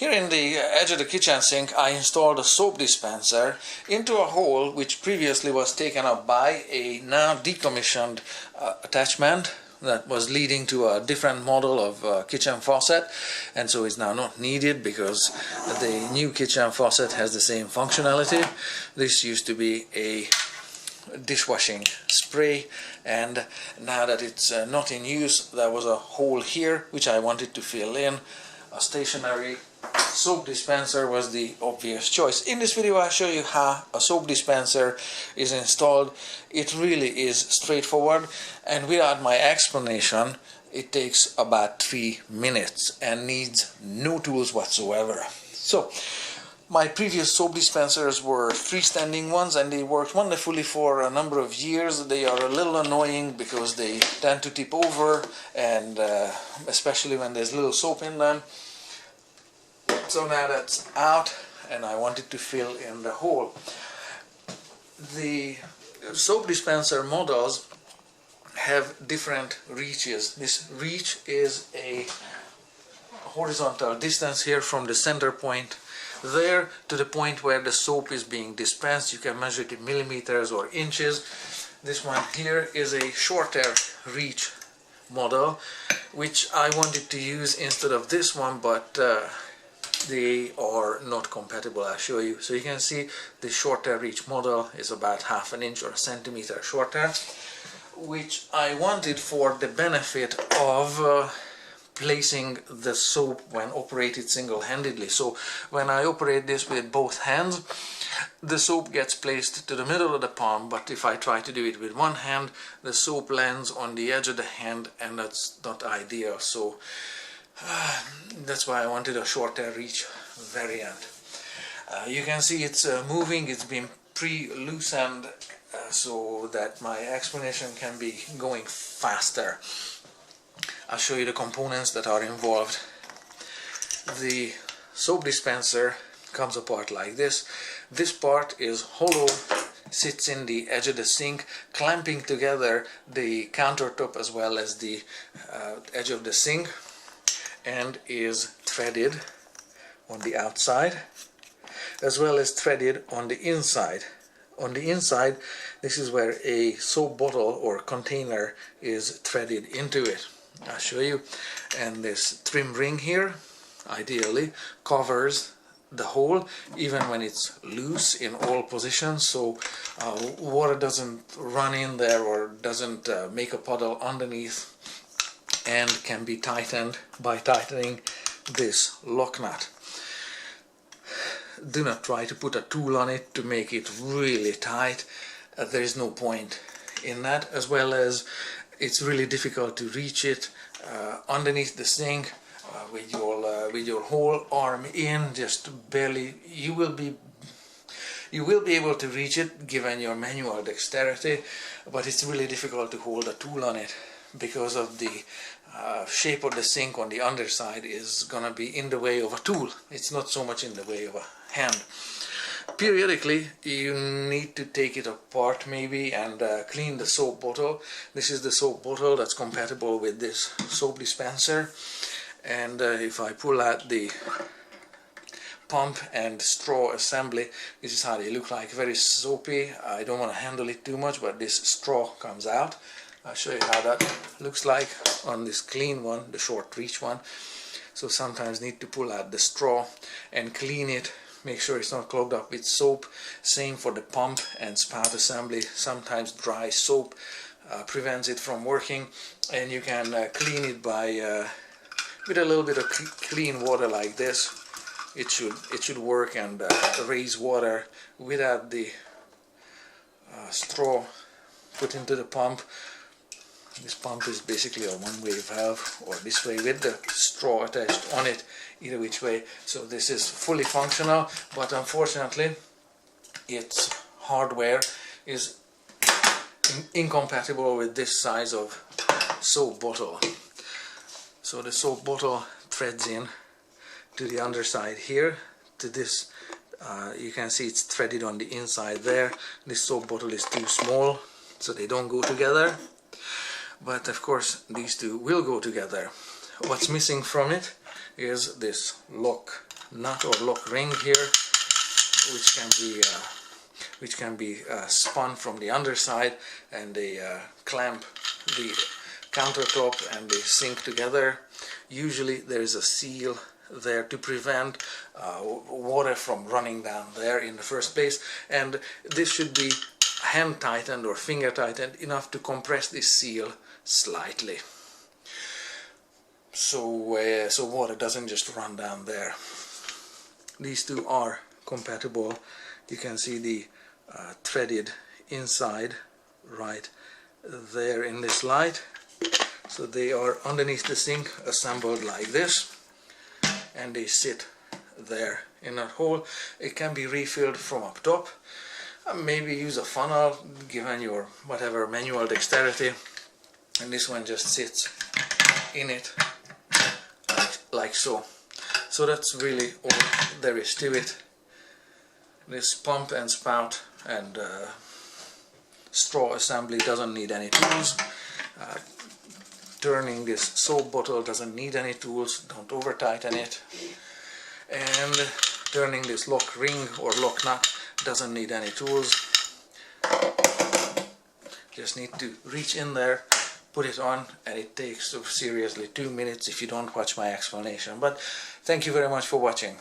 Here in the edge of the kitchen sink I installed a soap dispenser into a hole which previously was taken up by a now decommissioned attachment that was leading to a different model of kitchen faucet, and so it's now not needed because the new kitchen faucet has the same functionality. This used to be a dishwashing spray, and now that it's not in use, there was a hole here which I wanted to fill in. A stationary soap dispenser was the obvious choice. In this video I show you how a soap dispenser is installed. It really is straightforward, and without my explanation it takes about 3 minutes and needs no tools whatsoever. So my previous soap dispensers were freestanding ones, and they worked wonderfully for a number of years. They are a little annoying because they tend to tip over, and especially when there's little soap in them. So now that's out, and I wanted to fill in the hole. The soap dispenser models have different reaches. This reach is a horizontal distance here from the center point there to the point where the soap is being dispensed. You can measure it in millimeters or inches. This one here is a shorter reach model, which I wanted to use instead of this one, but they are not compatible. I'll show you. So you can see the shorter reach model is about half an inch or a centimeter shorter, which I wanted for the benefit of placing the soap when operated single-handedly. So when I operate this with both hands, the soap gets placed to the middle of the palm, but if I try to do it with one hand, the soap lands on the edge of the hand, and that's not ideal. So that's why I wanted a shorter reach variant. You can see it's moving. It's been pre-loosened so that my explanation can be going faster. I'll show you the components that are involved. The soap dispenser comes apart like this. This part is hollow, sits in the edge of the sink, clamping together the countertop as well as the edge of the sink, and is threaded on the outside as well as threaded on the inside. On the inside, this is where a soap bottle or container is threaded into it. I'll show you. And this trim ring here ideally covers the hole even when it's loose in all positions, so water doesn't run in there or doesn't make a puddle underneath, and can be tightened by tightening this lock nut. Do not try to put a tool on it to make it really tight. There is no point in that, as well as it's really difficult to reach it underneath the sink with your whole arm in, just barely. You will be able to reach it given your manual dexterity, but it's really difficult to hold a tool on it because of the shape of the sink on the underside is gonna be in the way of a tool. It's not so much in the way of a hand. Periodically you need to take it apart maybe and clean the soap bottle. This is the soap bottle that's compatible with this soap dispenser, and if I pull out the pump and straw assembly, this is how they look like. Very soapy. I don't want to handle it too much, but this straw comes out. I'll show you how that looks like on this clean one, the short reach one. So sometimes need to pull out the straw and clean it, make sure it's not clogged up with soap. Same for the pump and spout assembly. Sometimes dry soap prevents it from working, and you can clean it by with a little bit of clean water like this. It should work and raise water without the straw put into the pump. This pump is basically a one-way valve, or this way with the straw attached on it, either which way. So this is fully functional, but unfortunately its hardware is incompatible with this size of soap bottle. So the soap bottle threads in to the underside here, to this. You can see it's threaded on the inside there. This soap bottle is too small, so they don't go together. But of course these two will go together. What's missing from it is this lock nut or lock ring here, which can be spun from the underside, and they clamp the countertop and the sink together. Usually there is a seal there to prevent water from running down there in the first place, and this should be hand tightened or finger tightened enough to compress this seal slightly, so water doesn't just run down there. These two are compatible. You can see the threaded inside right there in this light. So they are underneath the sink, assembled like this, and they sit there in that hole. It can be refilled from up top. Maybe use a funnel given your whatever manual dexterity, and this one just sits in it like so. So that's really all there is to it. This pump and spout and straw assembly doesn't need any tools. Turning this soap bottle doesn't need any tools, don't over tighten it. And turning this lock ring or lock nut doesn't need any tools. Just need to reach in there, put it on, and it takes seriously 2 minutes if you don't watch my explanation. But thank you very much for watching.